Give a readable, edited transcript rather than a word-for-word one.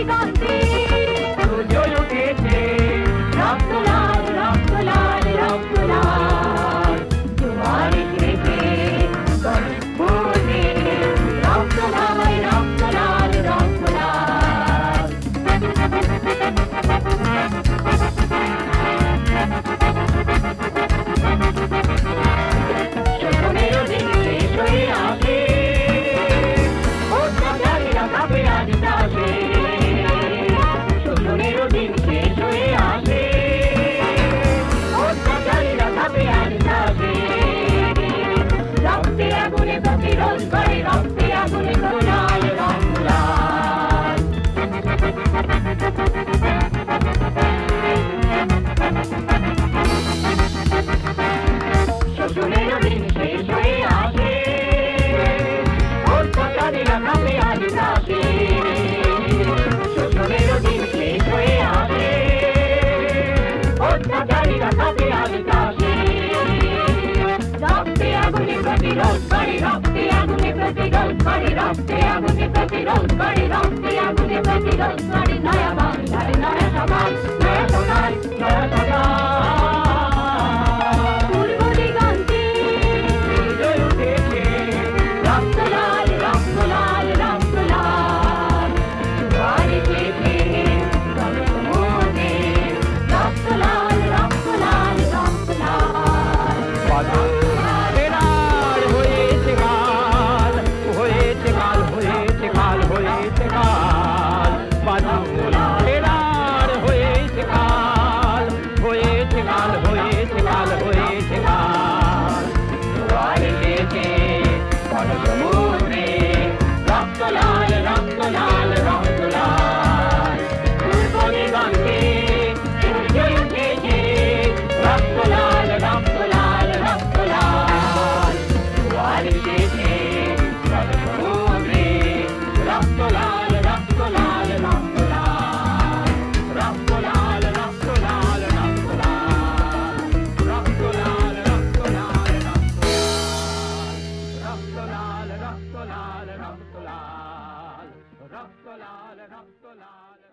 দিগন্তে সূর্য উঠেছে রক্ত লাল রক্ত লাল রক্ত লাল জোয়ার এসেছে গর্ভে রক্ত লাল রক্ত লাল রক্ত লাল শোষণের দিন শেষ হয়ে আসে অত্যাচারীরা কাঁপে আজ ত্রাসে শোষণের দিন শেষ হয়ে আসে অত্যাচারীরা কাঁপে আজ ত্রাসে রক্তে আগুনে প্রতিরোধ করে রক্তে আগুনে লাল রক্ত লাল শোষণের দিন শেষ হয়ে আসে অত্যাচারীরা কাঁপে আজ ত্রাসে শোষণের দিন শেষ হয়ে আসে অত্যাচারীরা কাঁপে আজ ত্রাসে রক্তে আগুনে প্রতিরোধ করে রক্তে আগুনে প্রতিরোধ করে রক্তে আগুনে প্রতিরোধ করে রক্তে আগুনে প্রতিরোধ করে নয়া বাংলার নয়া সমাজ নয়া সমাজ নয়া সমাজ পূর্ব দিগন্তে সূর্য উঠেছে রক্ত লাল রক্ত লাল রক্ত লাল জোয়ার এসেছে সমুদ্রে রক্ত লাল রক্ত লাল রক্ত লাল হয়েছে কাল হয়েছে কাল হয়েছে কাল হয়েছে কাল বাজুলার হয়েছে কাল হয়েছে কাল হয়েছে কাল হয়েছে কাল জোয়ার এসেছে সমুদ্রে রক্ত লাল রক্ত লাল রক্ত লাল পূর্ব দিগন্তে সূর্য উঠেছে রক্ত লাল রক্ত লাল রক্ত লাল জোয়ার এসেছে সমুদ্রে রক্ত লাল রক্ত লাল রক্ত লাল রক্ত লাল রক্ত লাল রক্ত লাল রক্ত লাল রক্ত লাল রক্ত লাল রক্ত লাল রক্ত লাল রক্ত লাল রক্ত লাল